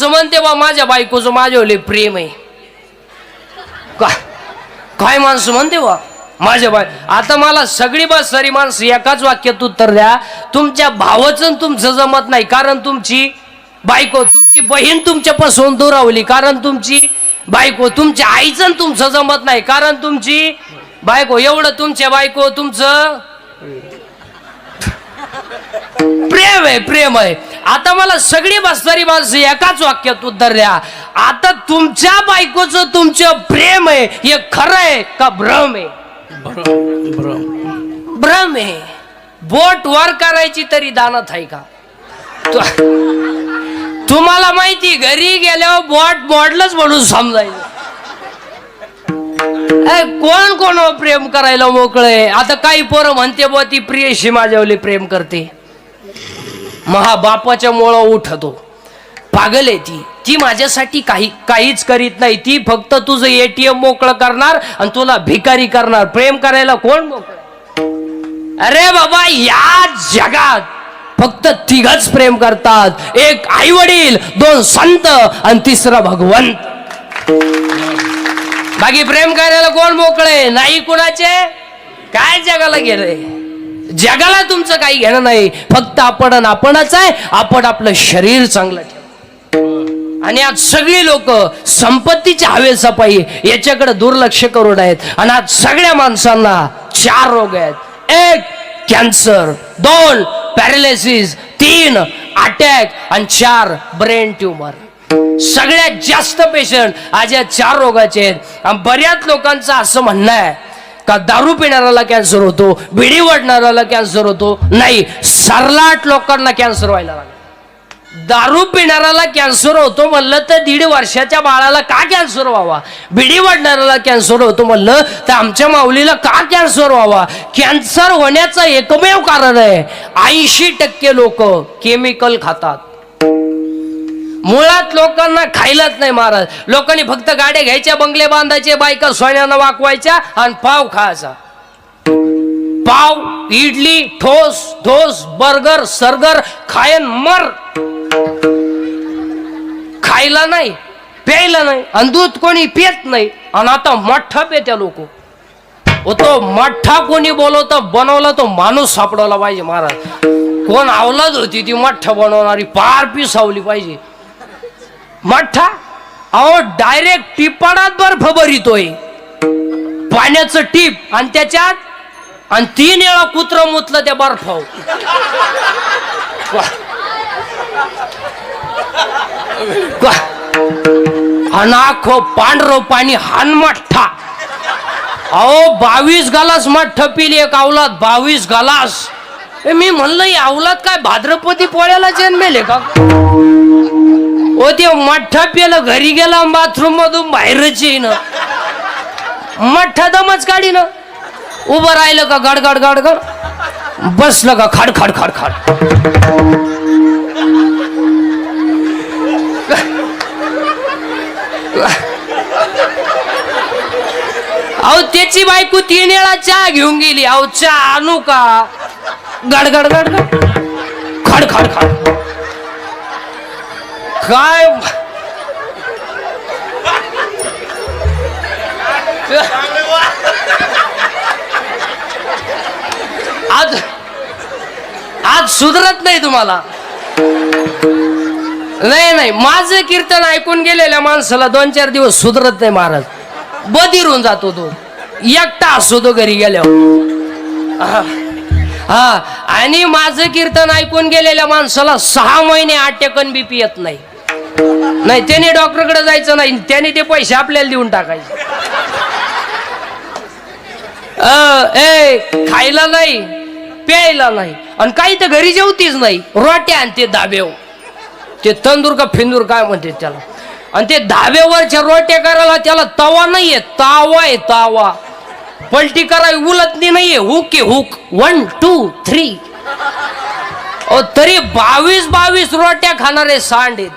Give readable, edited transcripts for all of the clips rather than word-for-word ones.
माणसं म्हणते बा माझ्या बायकोचं माझ्यावले प्रेम आहे. काय माणसं म्हणते बा माझ्या बाय. आता मला सगळी बस सारी माणसं एकाच वाक्यात उत्तर द्या. तुमच्या भावाचं तुमचं जमत नाही कारण तुमची बायको, तुमची बहीण तुमच्यापासून दुरावली कारण तुमची बायको, तुमच्या आईचं तुमचं जमत नाही कारण तुमची बायको. एवढं तुमच्या बायको तुमचं प्रेम आहे, प्रेम आहे. आता मला सगळी बसणारी माणसं एकाच वाक्यात उत्तर द्या. आता तुमच्या बायकोचं तुमचं प्रेम आहे हे खरं आहे का भ्रम आहे? भ्रम आहे. बोट वर करायची तरी दानत आहे का? तुम्हाला माहिती घरी गेल्यावर बोट मोडलंच म्हणून समजायचं. कोण कोण प्रेम करायला मोकळे. आता काही पोरं म्हणते बुवा ती प्रियशी माझ्यावली प्रेम करते. महा बापाच्या मुळा उठतो. पागल आहे ती माझ्यासाठी काहीच करीत नाही. ती फक्त तुझं ATM मोकळं करणार आणि तुला भिकारी करणार. प्रेम करायला कोण मोकळं? अरे बाबा या जगात फक्त तिघच प्रेम करतात. एक आई वडील, दोन संत आणि तिसरा भगवंत. बाकी प्रेम करायला कोण मोकळे नाही कुणाचे. काय जगाला गेलंय? जगाला तुमचं काही घेणं नाही. फक्त आपणच आहे. आपण आपलं शरीर चांगलं ठेव. आणि आज सगळी लोक संपत्तीच्या हवेसपाई याच्याकडे दुर्लक्ष करून आहेत. आणि आज सगळ्या माणसांना 4 रोग आहेत. 1 कॅन्सर, 2 पॅरालिसिस, 3 अटॅक आणि 4 ब्रेन ट्यूमर. सगळ्यात जास्त पेशंट आज या 4 रोगाचे आहेत. बऱ्याच लोकांचं असं म्हणणं आहे का दारू पिणाऱ्याला कॅन्सर होतो, बिडी वडणाऱ्याला कॅन्सर होतो. नाही, सर्राट लोकांना कॅन्सर व्हायला लागला. दारू पिणाऱ्याला कॅन्सर होतो म्हणलं तर 1.5 वर्षाच्या बाळाला का कॅन्सर व्हावा? बिडी वडणाऱ्याला कॅन्सर होतो म्हणलं तर आमच्या माऊलीला का कॅन्सर व्हावा? कॅन्सर होण्याचं एकमेव कारण आहे 80% लोक केमिकल खातात. मुळात लोकांना खायलाच नाही महाराज. लोकांनी फक्त गाड्या घ्यायच्या, बंगले बांधायचे, बायका सोन्यानं वाकवायच्या आणि पाव खायचा. पाव, इडली, ठोस, बर्गर, सर्गर खायन मर. खायला नाही, प्यायला नाही आणि दूध कोणी पित नाही. आणि आता मठ्ठा पेत्या लोक. तो मठ्ठा कोणी बनवला तो माणूस सापडवला पाहिजे महाराज. कोण अवलाद होती ती मठ्ठा बनवणारी? पार पिसावली पाहिजे. मठ्ठा अहो डायरेक्ट टिपाडात बर्फ भरितोय, पाण्याचं टीप आणि त्याच्यात आणि 3 वेळा कुत्र मुतलं त्या बर्फावर. अनाखो पांढरं पाणी हान मठ्ठा. अहो 22 गालास मठ्ठ पिली एक अवलाद. 22 गालास. मी म्हणलं ही अवलाद काय भाद्रपदी पोळ्याला जन्मेले का? ते मठ्ठा पिलं, घरी गेला बाथरूम मधून बाहेरच येईन. मठ्ठा दमच काढीन. उभं राहिलं का गडगड गडगड, बसलं का खाड खाड खाड खाड. अहो त्याची बायको 3 वेळा चहा घेऊन गेली. अहो चहा आणू का? गडगड गडगड खाड खाड खाड. काय आज सुधरत नाही तुम्हाला. नाही, माझं कीर्तन ऐकून गेलेल्या माणसाला 2-4 दिवस सुधरत नाही महाराज. बधीर होऊन जातो तो. एकटा असतो तो घरी गेल्यावर. हा, आणि माझं कीर्तन ऐकून गेलेल्या माणसाला 6 महिने अटॅकन BP येत नाही. त्याने डॉक्टरकडे जायचं नाही. त्याने ते पैसे आपल्याला देऊन टाकायचे. खायला नाही, प्यायला नाही आणि काही तर घरी जेवतीच नाही. रोट्या आणि ते धाब्याव, ते तंदूर का फिंदूर काय म्हणते त्याला. आणि ते धाब्यावरच्या रोट्या करायला त्याला तवा नाहीये, तावा आहे तावा. पलटी करावी उलटली नाहीये, हुक आहे हुक. 1 2 3. तरी 22 रोट्या खाणारे सांड आहेत.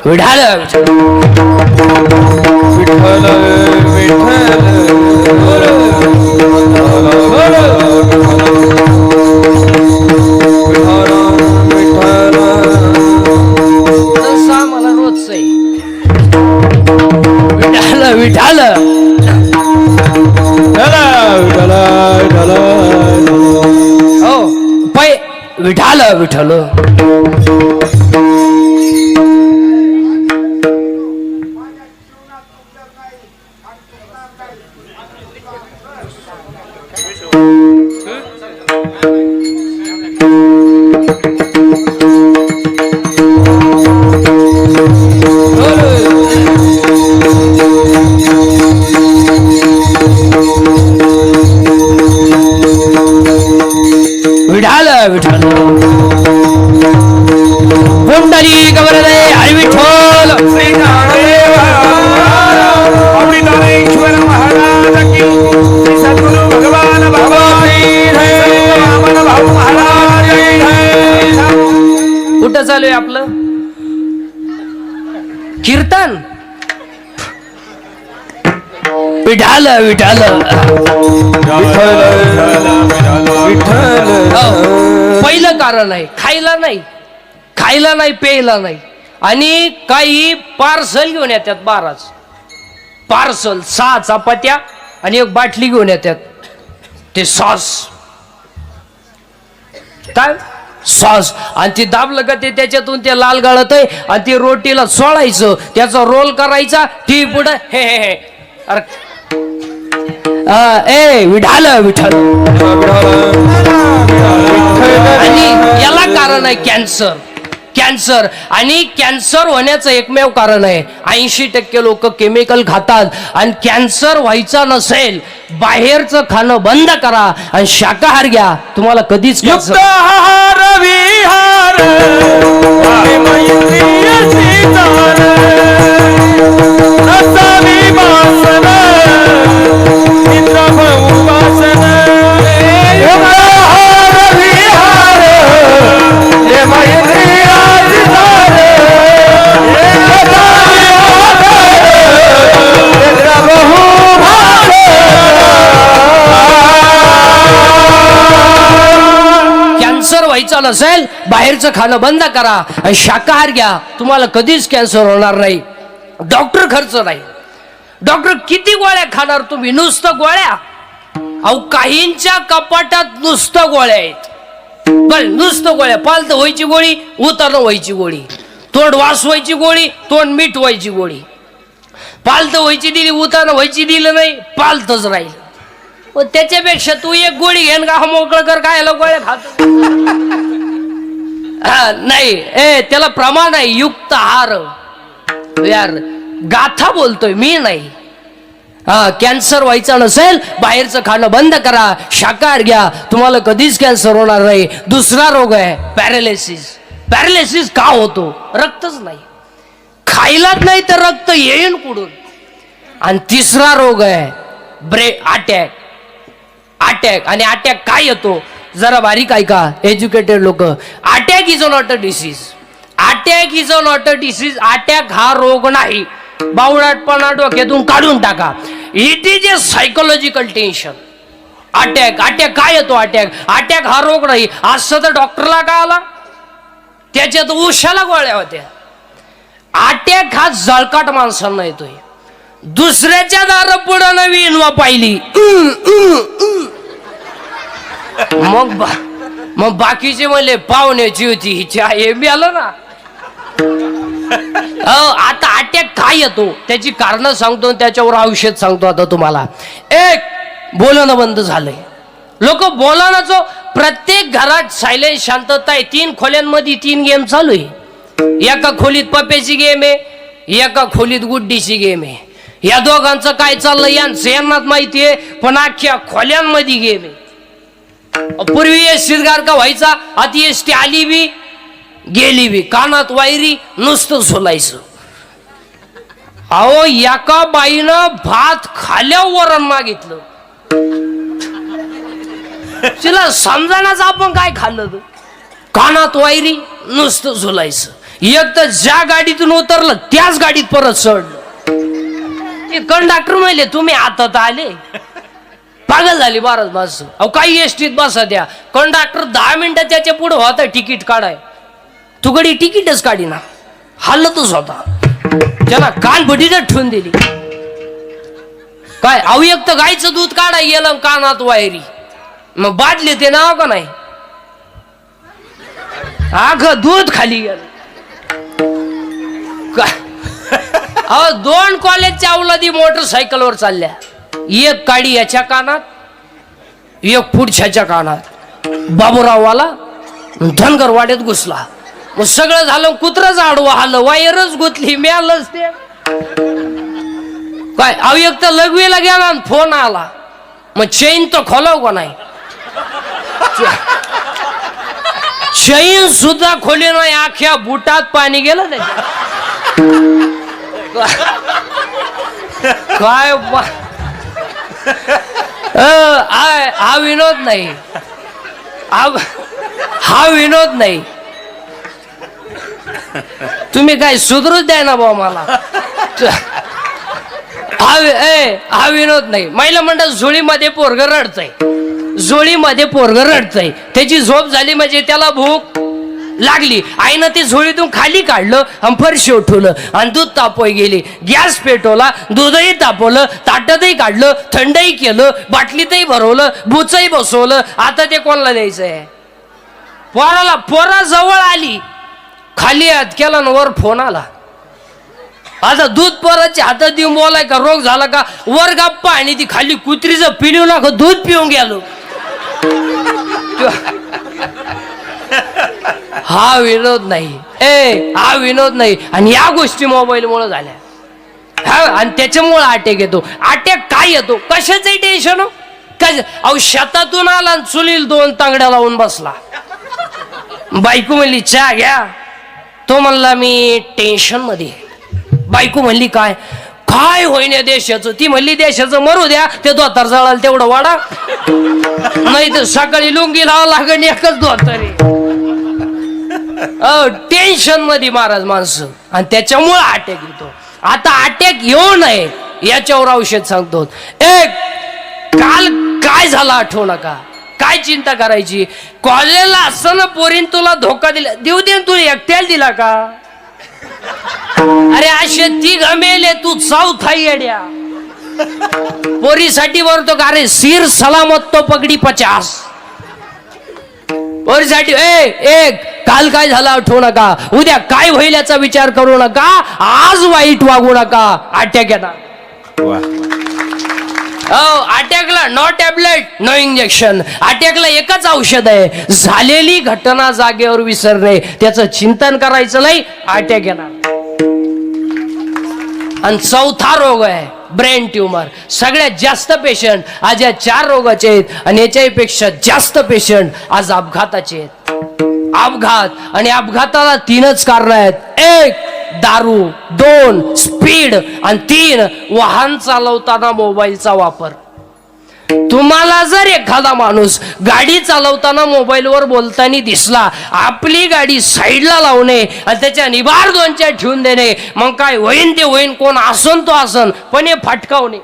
विठाल मला रोज विठाल विठाल हो पै विठाल विठ्ठल विठाल विठाल पुंडली गवरदे हरी विठ्ठल अमृतानेश्वर महाराज की श्री सद्गुरु भगवान महाराज कुठं चालू आहे आपलं कीर्तन विठाल विठाल पहिलं कारण आहे खायला नाही प्यायला नाही आणि काही पार्सल घेऊन येतात 12 पार्सल 6 चपात्या आणि 1 बाटली घेऊन येतात ते सॉस काय सॉस आणि ती दाबलं का ते त्याच्यातून ते लाल गळत आहे आणि ती रोटीला सोडायचं त्याचा रोल करायचा टी पुढं हे हे हे अरे ए विठाल विठाल आणि याला कारण आहे कॅन्सर आणि कॅन्सर होण्याचं एकमेव कारण आहे 80% लोक केमिकल खातात आणि कॅन्सर व्हायचा नसेल बाहेरचं खाणं बंद करा आणि शाकाहार घ्या तुम्हाला कधीच कॅन्सर व्हायचं नसेल बाहेरचं खाणं बंद करा आणि शाकाहार घ्या तुम्हाला कधीच कॅन्सर होणार नाही डॉक्टर खर्च नाही डॉक्टर किती गोळ्या खाणार तुम्ही नुसतं गोळ्या अहो काहींच्या कपाटात नुसतं गोळ्या आहेत पण नुसतं गोळ्या पालत व्हायची गोळी उतरणं व्हायची गोळी तोंड वास व्हायची गोळी तोंड मीठ व्हायची गोळी पालत व्हायची दिली उतरणं व्हायची दिलं नाही पालतच राहील त्याच्यापेक्षा तू एक गोळी घेन का मोकळं कर काय गोळ्या खातो नाही ए त्याला प्रमाण आहे युक्त आहार यार गाथा बोलतोय मी नाही कॅन्सर व्हायचा नसेल बाहेरचं खाणं बंद करा शाकाहार घ्या तुम्हाला कधीच कॅन्सर होणार नाही दुसरा रोग आहे पॅरालिसिस का होतो रक्तच नाही खायलाच नाही तर रक्त येईन कुठून आणि तिसरा रोग आहे अटॅक आणि अटॅक काय येतो जरा बारीक ऐका एज्युकेटेड लोक attack is not a disease attack हा रोग नाही बावळाटपणा डोक्यातून काढून टाका it is a psychological tension attack काय येतो अटॅक हा रोग नाही असं तर डॉक्टरला का आला त्याच्यात उशाला गोळ्या होत्या अटॅक हा जळकाट माणसांना येतोय दुसऱ्याच्या दार पुढं नवी इनवा पाहिली मग बाकीचे म्हणले पाहुण्याची होती हिची हे बी आलं ना आता अटॅक काय येतो त्याची कारण सांगतो त्याच्यावर औषध सांगतो आता तुम्हाला एक बोलणं बंद झालंय लोक बोलण्याचं प्रत्येक घरात सायलेंट शांतता आहे 3 खोल्यांमध्ये 3 गेम चालू आहे एका खोलीत पप्प्याची गेम आहे एका खोलीत गुड्डीची गेम आहे या दोघांचं काय चाललंय यांनाच माहितीये पण अख्ख्या खोल्यांमध्ये गेम आहे पूर्वी शिरगार का व्हायचा आता एसटी आली बी गेली बी कानात वायरी नुसतं सोलायचं अहो एका बाईनं भात खाल्यावर वरण मागितलं. तिला समजानाच आपण काय खाल्लं. कानात वायरी नुसतं झुलायचं. एक तर ज्या गाडीतून उतरलं त्याच गाडीत परत चढलं. कंडक्टर म्हणले तुम्ही आता आले. पागल झाली बारच माणसं. अहो काही एसटीत बसा द्या. कंडक्टर 10 मिनिटं त्याच्या पुढे होता तिकीट काढाय. तू गडी तिकीटच काढी ना. हल्लतच होता. त्याला कानभटीच ठेवून दिली. काय अवयक्त गायचं दूध काढाय गेलं कानात वायरी. मग बादले ते नाव का नाही. आग दूध खाली गेलं. अहो 2 कॉलेजच्या अवलादी मोटरसायकलवर चालल्या. एक काडी याच्या कानात एक पुढच्याच्या कानात. बाबूराववाला धनगर वाड्यात घुसला. मग सगळं झालं. कुत्रच आडवं आलं. वायरच गुतली. मिळालंच ते काय अवयक्त लघवीला गेला आणि फोन आला. मग चैन तर खोलाव का नाही. चैन सुद्धा खोली नाही. अख्ख्या बुटात पाणी गेलं त्याच्या. काय हा विनोद नाही. हा विनोद नाही. तुम्ही काय सुधरूच द्या ना भाऊ मला. हा विनोद नाही. महिला मंडळ झोळीमध्ये पोरग रडतय. झोळीमध्ये पोरग रडतय. त्याची झोप झाली म्हणजे त्याला भूक लागली. आईनं ते झोळीतून खाली काढलं आणि फरशी उठवलं आणि दूध तापवाय गेली. गॅस पेटवला. दूधही तापवलं. ताटतही काढलं. थंडही केलं. बाटलीतही भरवलं. बुचही बसवलं. आता ते कोणाला द्यायचंय. पोराला. पोरा जवळ आली. खाली हात केला आणि वर फोन आला. आता दूध पोराच्या हातात देऊन बोलाय का रोग झाला का. वर गप्पा आणि ती खाली कुत्रीचं पिलू ना दूध पिऊन गेलो. हा विनोद नाही. हा विनोद नाही. आणि या गोष्टी मोबाईल मुळे झाल्या. हा आणि त्याच्यामुळे अटॅक येतो. अटॅक काय येतो. कशाचंही टेन्शन हो. अहो शेतातून आला आणि चुलील 2 तांगड्या लावून बसला. बायको म्हणली चहा घ्या. तो म्हणला मी टेन्शन मध्ये. बायको म्हणली काय काय होईन देशाचं. ती म्हणली देशाचं मरू द्या. ते दोतार जळाल तेवढं वाडा. नाही तर सकाळी लुंगी लावा लागेल एकच दोतारी. टेन्शन मध्ये महाराज माणसं. आणि त्याच्यामुळे अटॅक येतो. आता अटॅक येऊ नये याच्यावर औषध सांगतो. काल काय झालं आठवू नका. काय चिंता करायची. कॉलेजला असताना पोरीन तुला धोका दिला. देऊ दे तू एकट्याला दिला का. अरे असे 3 मेले तू 4था येड्या. पोरीसाठी वरतो का. अरे सिर सलामत तो पगडी 50. पोरीसाठी काल काय झालं आठवू नका. उद्या काय होईल याचा विचार करू नका. आज वाईट वागू नका. अटॅक येणार. अटॅकला नो टॅबलेट नो इंजेक्शन. अटॅकला एकच औषध आहे. झालेली घटना जागेवर विसरणे. त्याचं चिंतन करायचं नाही. अटॅक येणार. आणि 4था रोग आहे ब्रेन ट्यूमर. सगळ्यात जास्त पेशंट आज या 4 रोगाचे आहेत. आणि याच्यापेक्षा जास्त पेशंट आज अपघाताचे आहेत. अपघात. आणि अपघाताला 3च कारण आहेत. 1 दारू. 2 स्पीड. आणि 3 वाहन चालवताना मोबाईलचा वापर. तुम्हाला जर एखादा माणूस गाडी चालवताना मोबाईलवर बोलताना दिसला. आपली गाडी साईडला लावणे आणि त्याच्या निभार 2 ठेवून देणे. मग काय होईन ते होईन. कोण आसन तो आसन. पण हे फटकावणे.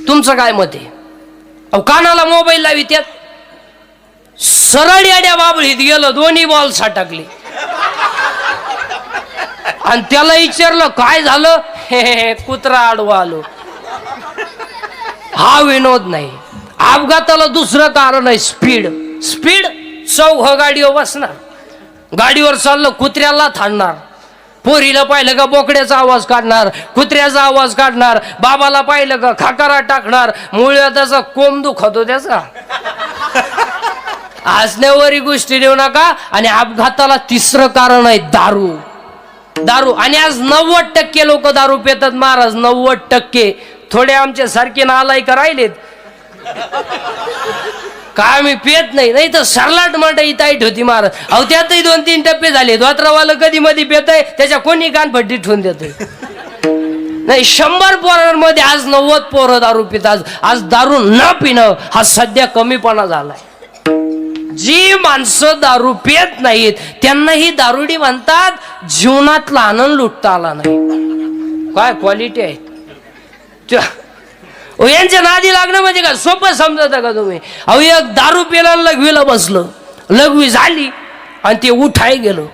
तुमचं काय मत आहे. अहो कानाला मोबाईल लावी त्यात सरळ याड्या बाबळीत गेलं. 2 बॉल सटकले. आणि त्याला विचारलं काय झालं. हे कुत्रा आडवा आलो. हा विनोद नाही. अपघाताला दुसरं कारण आहे स्पीड. स्पीड. 4 गाडीवर बसणार. गाडीवर चाललं कुत्र्याला थांबणार. पोरीला पाहिलं का बोकड्याचा आवाज काढणार. कुत्र्याचा आवाज काढणार. बाबाला पाहिलं का खाकारा टाकणार. मुळे त्याचा कोंब दुखतो त्याचा. हसण्यावरी गोष्टी देऊ नका. आणि अपघाताला 3रं कारण आहे दारू. दारू. आणि आज 90% लोक दारू पितात महाराज. 90%. थोडे आमच्या सारखे नालायक राहिलेत. काय मी पेत नाही. नाही तर सरलाट मंडई टाईट होती महाराज. अहो त्यातही 2-3 टप्पे झाले. धोत्रावाला कधी मध्ये पेतय त्याच्या कोणी कानपट्टी ठेवून देतोय. नाही 100 पोरांमध्ये आज 90 पोरं दारू पितात. आज दारू न पिणं हा सध्या कमीपणा झालाय. जी माणसं दारू पित नाहीत त्यांना ही दारुडी म्हणतात. जीवनातला आनंद लुटता आला नाही. काय क्वालिटी आहे यांच्या नादी लागणं म्हणजे काय सोपं समजत का तुम्ही? अहो एक दारू पिला लघवीला बसलं, लघवी झाली आणि ते उठाय गेलं.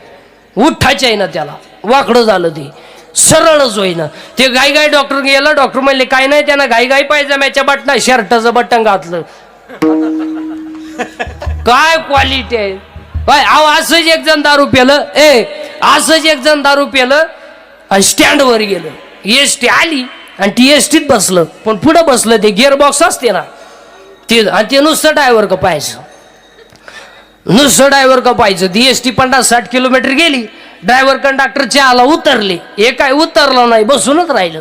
उठायचं आहे ना त्याला वाकडं झालं ते सरळच होईना. ते गाई डॉक्टर गेलं. डॉक्टर म्हणले काय नाही त्यांना गाई पायजाम्याच्या बटना शर्टाचं बटन घातलं. काय क्वालिटी आहे काय? अहो असंच एक जण दारू पेलं असंच एक जण दारू पेलं आणि स्टँडवर गेलं. एसटी आली आणि टी एसटीत बसलं. पण पुढं बसलं ते गिअरबॉक्स असते ना ते, आणि ते नुसतं ड्रायव्हर का पाहायचं. नुसतं ड्रायव्हर का पाहायचं. ती एसटी 50-60 किलोमीटर गेली. ड्रायव्हर कंडक्टर चहाला उतरले. हे काय उतरलं नाही बसूनच राहिलं.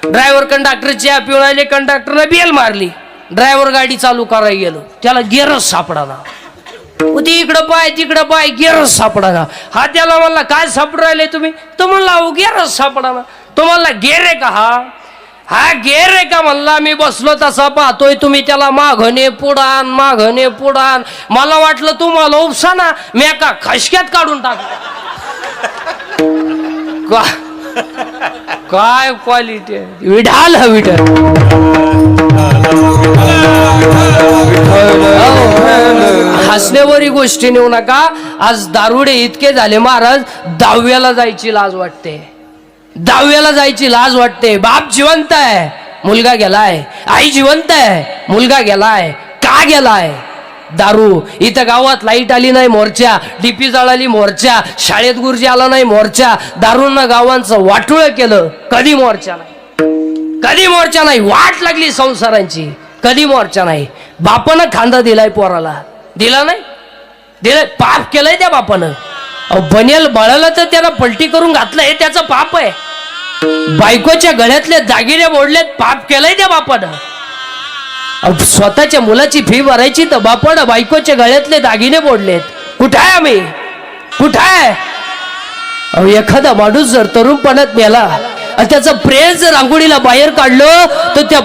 ड्रायव्हर कंडक्टर चहा पिऊन आले. कंडक्टरने बेल मारली. ड्रायव्हर गाडी चालू करायला गेलो. त्याला गिअरच सापडाना. ती इकडं पाय तिकडं पाय गिअरच सापडाना. हा त्याला म्हणला काय सापडू राहिले तुम्ही? तो म्हणला गिअरच सापडाना. तो म्हणला गेर आहे का हा गेर आहे का म्हणला. मी बसलो तसा पाहतोय तुम्ही त्याला माघणे पुढान माघणे पुढान. मला वाटलं तुम्हाला उपसा ना मी एका खशक्यात काढून टाकलं. काय क्वालिटी आहे. विढाल हा विठ्ठल. हसण्यावरी गोष्टी नेऊ नका. आज दारुडे इतके झाले महाराज 10व्याला जायची लाज वाटते. 10व्याला जायची लाज वाटते. बाप जिवंत आहे मुलगा गेलाय. आई जिवंत आहे मुलगा गेलाय. का गेलाय? दारू. इथं गावात लाईट आली नाही मोर्चा. डीपी जळाली मोर्चा. शाळेत गुरुजी आला नाही मोर्चा. दारूनं गावांचं वाटुळ केलं. कधी मोर्चा नाही. कधी मोर्चा नाही. वाट लागली संसारांची. कधी मोर्चा नाही. बापानं खांदा दिलाय पोराला. दिला नाही दिलाय. पाप केलंय त्या बापानं. बनेल बळाला तर त्याला पलटी करून घातलं हे त्याचं पाप आहे. बायकोच्या गळ्यातले दागिने मोडलेत पाप केलंय त्या बापानं. स्वतःच्या मुलाची फी भरायची तर बापानं बायकोच्या गळ्यातले दागिने मोडलेत. कुठं आहे आम्ही? कुठं आहे? अहो एखादा माणूस जर तरुणपणात मेला आणि त्याचं प्रेम जर रांगोळीला बाहेर काढलं तर त्या